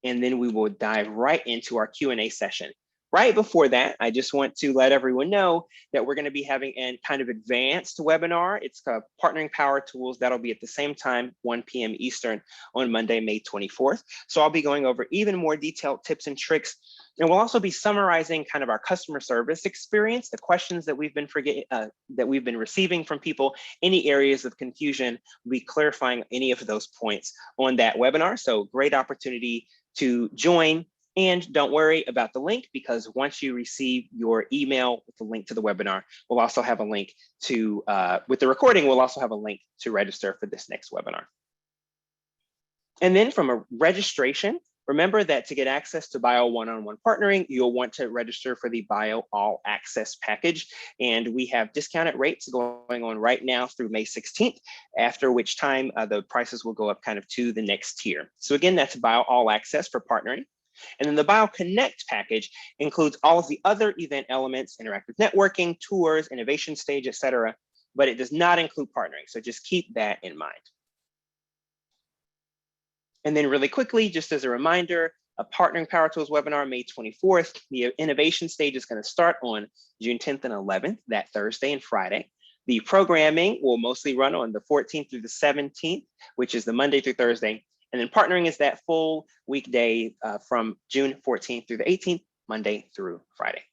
and then we will dive right into our Q&A session. Right before that, I just want to let everyone know that we're going to be having a kind of advanced webinar. It's called Partnering Power Tools. That'll be at the same time, 1 p.m. Eastern on Monday, May 24th. So I'll be going over even more detailed tips and tricks. And we'll also be summarizing kind of our customer service experience, the questions that we've been receiving from people, any areas of confusion. We'll be clarifying any of those points on that webinar. So great opportunity to join. And don't worry about the link, because once you receive your email with the link to the webinar, we'll also have a link to, with the recording, we'll also have a link to register for this next webinar. And then from a registration, remember that to get access to Bio One-on-One Partnering, you'll want to register for the Bio All Access package. And we have discounted rates going on right now through May 16th, after which time the prices will go up kind of to the next tier. So again, that's Bio All Access for partnering. And then the Bio Connect package includes all of the other event elements, interactive networking, tours, innovation stage, et cetera, but it does not include partnering. So just keep that in mind. And then really quickly, just as a reminder, a Partnering Power Tools webinar May 24th. The innovation stage is going to start on June 10th and 11th, that Thursday and Friday. The programming will mostly run on the 14th through the 17th, which is the Monday through Thursday. And then partnering is that full weekday from June 14th through the 18th, Monday through Friday.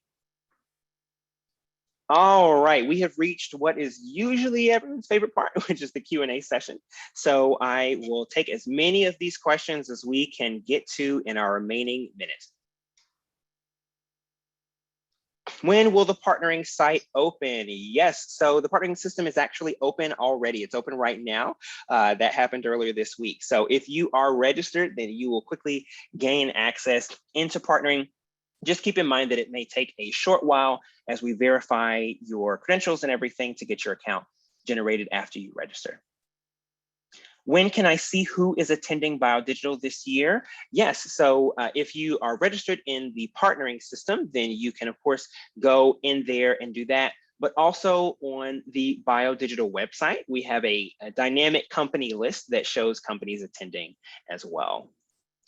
All right, we have reached what is usually everyone's favorite part, which is the Q&A session. So I will take as many of these questions as we can get to in our remaining minutes. When will the partnering site open? Yes, so the partnering system is actually open already. It's open right now. That happened earlier this week. So if you are registered, then you will quickly gain access into partnering. Just keep in mind that it may take a short while as we verify your credentials and everything to get your account generated after you register. When can I see who is attending BioDigital this year? Yes, so if you are registered in the partnering system, then you can of course go in there and do that. But also on the BioDigital website, we have a dynamic company list that shows companies attending as well.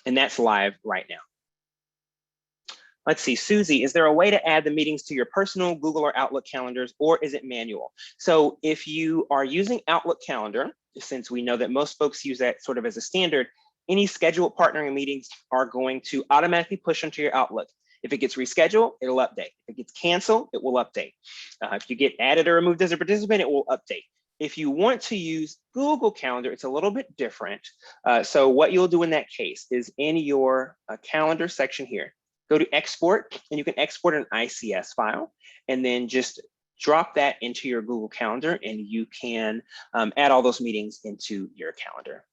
And that's live right now. Let's see, Susie, is there a way to add the meetings to your personal Google or Outlook calendars, or is it manual? So if you are using Outlook Calendar, since we know that most folks use that sort of as a standard, any scheduled partnering meetings are going to automatically push into your Outlook. If it gets rescheduled, it'll update. If it gets canceled, it will update. If you get added or removed as a participant, it will update. If you want to use Google Calendar, it's a little bit different. So what you'll do in that case is in your calendar section here, go to export, and you can export an ICS file, and then just drop that into your Google Calendar, and you can add all those meetings into your calendar.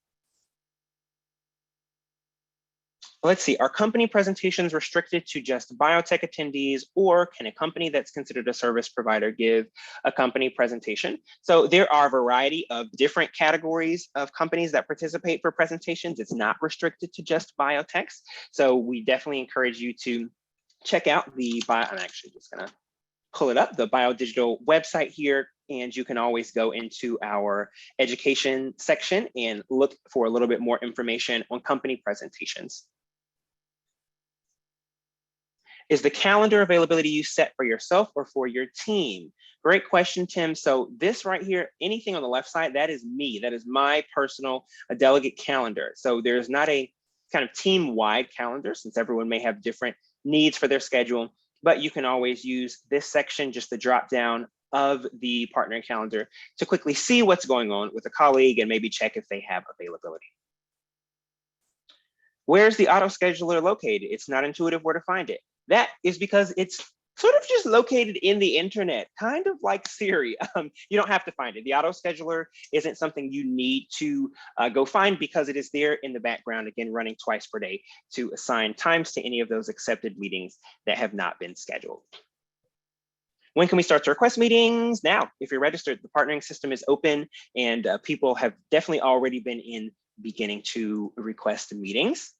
Let's see, are company presentations restricted to just biotech attendees, or can a company that's considered a service provider give a company presentation? So there are a variety of different categories of companies that participate for presentations. It's not restricted to just biotechs. So we definitely encourage you to check out I'm actually just gonna pull it up, the BioDigital website here, and you can always go into our education section and look for a little bit more information on company presentations. Is the calendar availability you set for yourself or for your team? Great question, Tim. So this right here, anything on the left side, that is me. That is my personal delegate calendar. So there's not a kind of team-wide calendar, since everyone may have different needs for their schedule, but you can always use this section, just the drop down of the partner calendar, to quickly see what's going on with a colleague and maybe check if they have availability. Where's the auto scheduler located? It's not intuitive where to find it. That is because it's sort of just located in the internet, kind of like Siri. You don't have to find it. The auto scheduler isn't something you need to go find, because it is there in the background, again, running twice per day to assign times to any of those accepted meetings that have not been scheduled. When can we start to request meetings? Now, if you're registered, the partnering system is open, and people have definitely already been beginning to request meetings.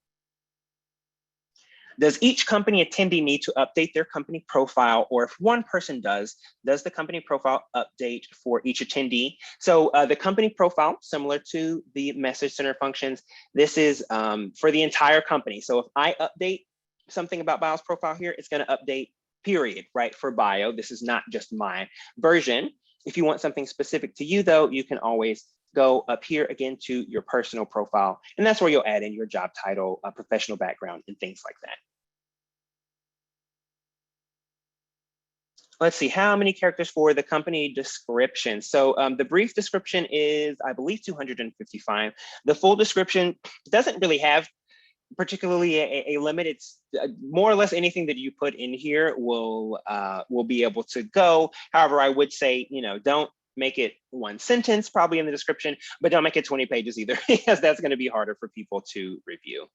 Does each company attendee need to update their company profile, or if one person does the company profile update for each attendee? So the company profile, similar to the message center functions, this is for the entire company. So if I update something about Bio's profile here, it's going to update, period, right, for Bio. This is not just my version. If you want something specific to you, though, you can always go up here again to your personal profile, and that's where you'll add in your job title, professional background, and things like that. Let's see, how many characters for the company description? So the brief description is, I believe, 255. The full description doesn't really have particularly a limit. It's more or less anything that you put in here will be able to go. However, I would say, don't make it one sentence probably in the description, but don't make it 20 pages either, because that's going to be harder for people to review.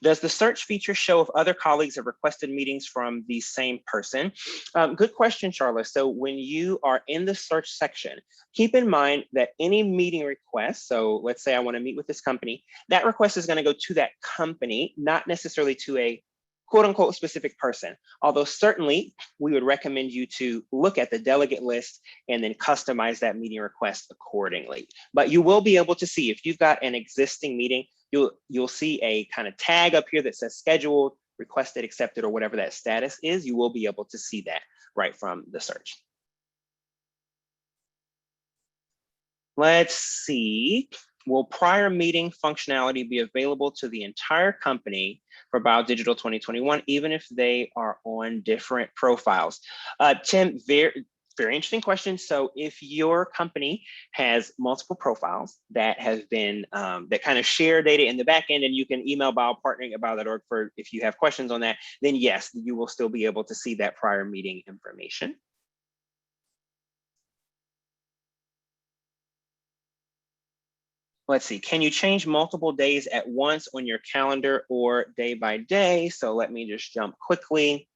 Does the search feature show if other colleagues have requested meetings from the same person? Good question, Charlotte. So when you are in the search section, keep in mind that any meeting request, so let's say I want to meet with this company, that request is going to go to that company, not necessarily to a quote unquote specific person. Although certainly we would recommend you to look at the delegate list and then customize that meeting request accordingly. But you will be able to see if you've got an existing meeting, you'll see a kind of tag up here that says scheduled, requested, accepted, or whatever that status is. You will be able to see that right from the search. Let's see. Will prior meeting functionality be available to the entire company for BioDigital 2021, even if they are on different profiles? Tim, very interesting question. So if your company has multiple profiles that have been, that kind of share data in the back end, and you can email biopartnering@bio.org for if you have questions on that, then yes, you will still be able to see that prior meeting information. Let's see, can you change multiple days at once on your calendar or day by day? So let me just jump quickly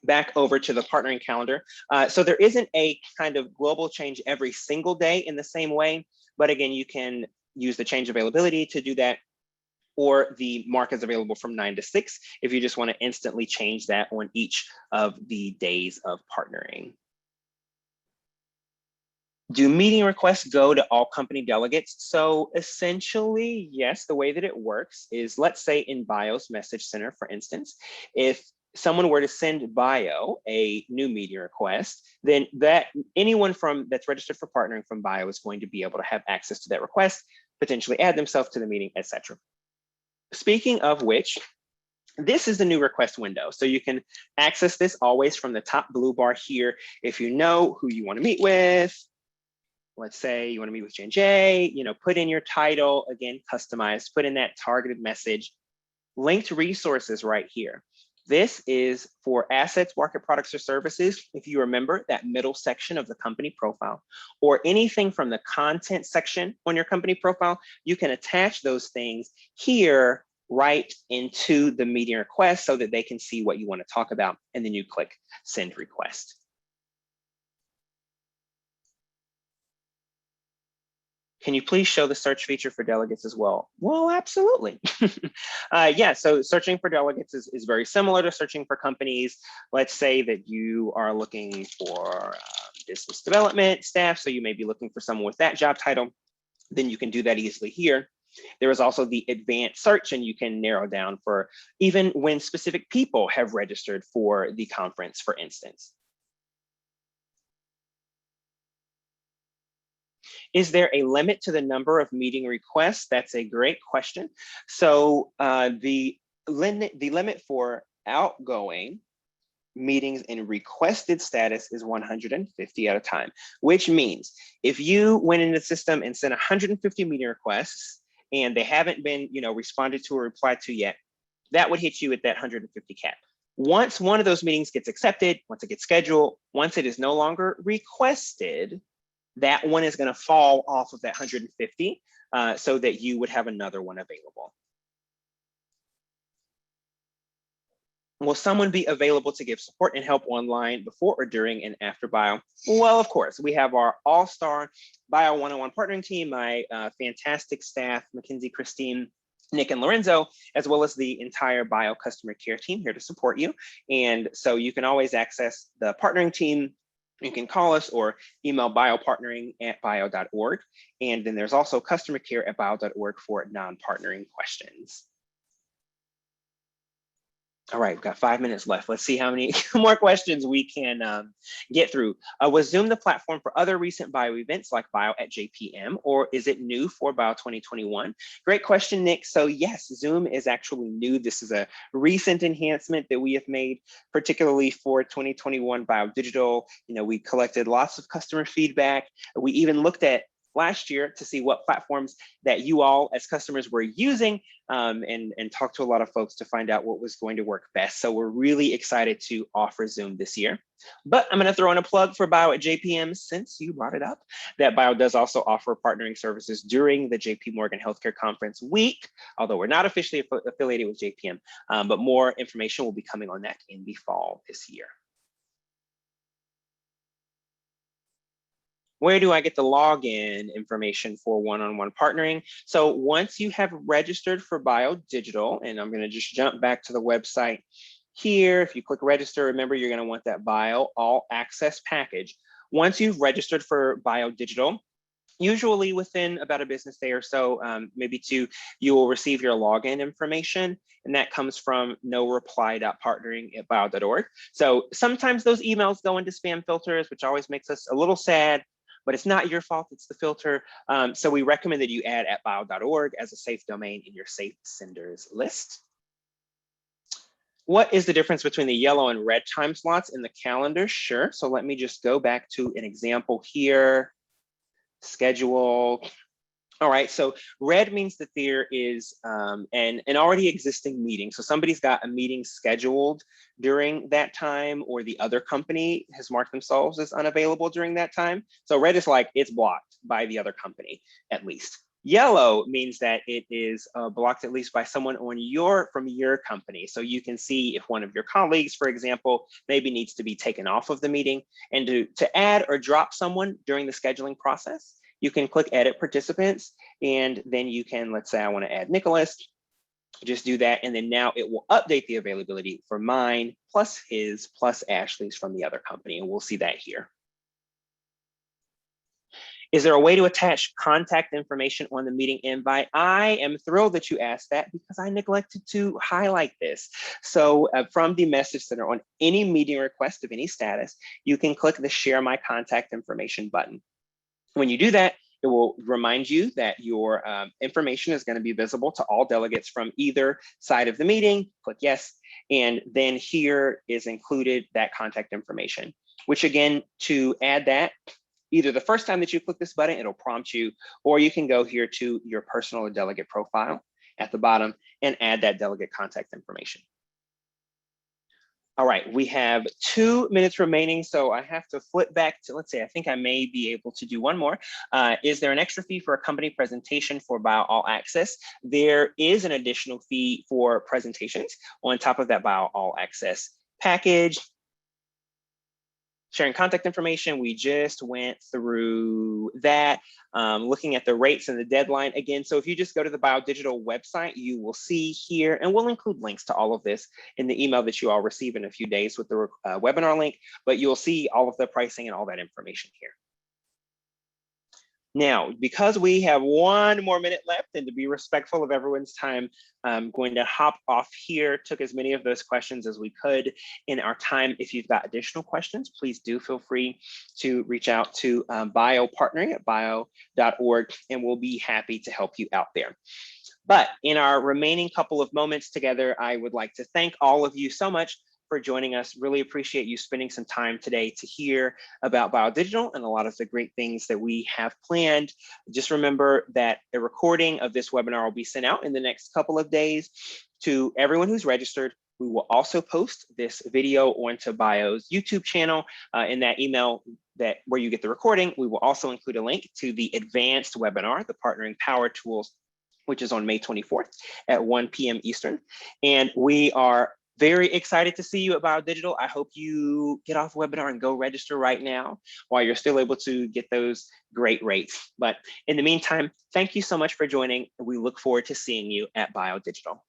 back over to the partnering calendar. So there isn't a kind of global change every single day in the same way, but again, you can use the change availability to do that, or the mark is available from 9 to 6 if you just want to instantly change that on each of the days of partnering. Do meeting requests go to all company delegates? So essentially, yes, the way that it works is, let's say in BIO's message center, for instance, if someone were to send BIO a new meeting request, then anyone that's registered for partnering from BIO is going to be able to have access to that request, potentially add themselves to the meeting, etc. Speaking of which, this is the new request window. So you can access this always from the top blue bar here. If you know who you want to meet with, let's say you want to meet with J&J, put in your title, again, customized, put in that targeted message, linked resources right here. This is for assets, market, products, or services. If you remember that middle section of the company profile, or anything from the content section on your company profile, you can attach those things here right into the meeting request so that they can see what you want to talk about, and then you click send request. Can you please show the search feature for delegates as well? Well, absolutely. Yeah, so searching for delegates is very similar to searching for companies. Let's say that you are looking for business development staff, so you may be looking for someone with that job title. Then you can do that easily here. There is also the advanced search, and you can narrow down for even when specific people have registered for the conference, for instance. Is there a limit to the number of meeting requests? That's a great question. So the limit for outgoing meetings in requested status is 150 at a time, which means if you went in the system and sent 150 meeting requests and they haven't been responded to or replied to yet, that would hit you at that 150 cap. Once one of those meetings gets accepted, once it gets scheduled, once it is no longer requested, that one is going to fall off of that 150 so that you would have another one available. Will someone be available to give support and help online before or during and after bio? Well, of course, we have our all-star bio one-on-one partnering team, my fantastic staff, Mackenzie, Christine, Nick, and Lorenzo, as well as the entire bio customer care team here to support you. And so you can always access the partnering team. You can call us or email biopartnering@bio.org. And then there's also customer care at bio.org for non-partnering questions. All right, we've got 5 minutes left. Let's see how many more questions we can get through. Was Zoom the platform for other recent bio events like Bio at JPM, or is it new for Bio 2021? Great question, Nick. So yes, Zoom is actually new. This is a recent enhancement that we have made, particularly for 2021 Bio Digital. We collected lots of customer feedback. We even looked at last year to see what platforms that you all as customers were using and talked to a lot of folks to find out what was going to work best. So we're really excited to offer Zoom this year. But I'm going to throw in a plug for Bio at JPM since you brought it up, that Bio does also offer partnering services during the JP Morgan Healthcare Conference week, although we're not officially affiliated with JPM, but more information will be coming on that in the fall this year. Where do I get the login information for one-on-one partnering? So once you have registered for Bio Digital, and I'm going to just jump back to the website here. If you click register, remember you're going to want that Bio all access package. Once you've registered for Bio Digital, Usually within about a business day or so, maybe two, you will receive your login information, and that comes from noreply.partnering@bio.org. So sometimes those emails go into spam filters, which always makes us a little sad, but it's not your fault, it's the filter. So we recommend that you add @bio.org as a safe domain in your safe senders list. What is the difference between the yellow and red time slots in the calendar? Sure, so let me just go back to an example here. Schedule. All right, so red means that there is an already existing meeting. So somebody's got a meeting scheduled during that time, or the other company has marked themselves as unavailable during that time. So red is like it's blocked by the other company, at least. Yellow means that it is blocked at least by someone from your company. So you can see if one of your colleagues, for example, maybe needs to be taken off of the meeting. And to add or drop someone during the scheduling process, you can click edit participants, and then you can, let's say I want to add Nicholas, just do that. And then now it will update the availability for mine, plus his, plus Ashley's from the other company. And we'll see that here. Is there a way to attach contact information on the meeting invite? I am thrilled that you asked that, because I neglected to highlight this. So from the message center, on any meeting request of any status, you can click the share my contact information button. When you do that, it will remind you that your information is going to be visible to all delegates from either side of the meeting. Click yes. And then here is included that contact information, which again, to add that, either the first time that you click this button, it'll prompt you, or you can go here to your personal delegate profile at the bottom and add that delegate contact information. All right, we have 2 minutes remaining, so I have to flip back to, let's say, I think I may be able to do one more. Is there an extra fee for a company presentation for Bio All Access? There is an additional fee for presentations on top of that Bio All Access package. Sharing contact information, we just went through that. Looking at the rates and the deadline again. So if you just go to the BioDigital website, you will see here, and we'll include links to all of this in the email that you all receive in a few days with the webinar link, but you'll see all of the pricing and all that information here. Now, because we have 1 more minute left, and to be respectful of everyone's time, I'm going to hop off here. Took as many of those questions as we could in our time. If you've got additional questions, please do feel free to reach out to biopartnering@bio.org, and we'll be happy to help you out there. But in our remaining couple of moments together, I would like to thank all of you so much for joining us. Really appreciate you spending some time today to hear about BioDigital and a lot of the great things that we have planned. Just remember that a recording of this webinar will be sent out in the next couple of days to everyone who's registered. We will also post this video onto Bio's YouTube channel. In that email where you get the recording, we will also include a link to the advanced webinar, the Partnering Power Tools, which is on May 24th at 1 p.m. Eastern. And we are very excited to see you at BioDigital. I hope you get off the webinar and go register right now while you're still able to get those great rates. But in the meantime, thank you so much for joining. We look forward to seeing you at BioDigital.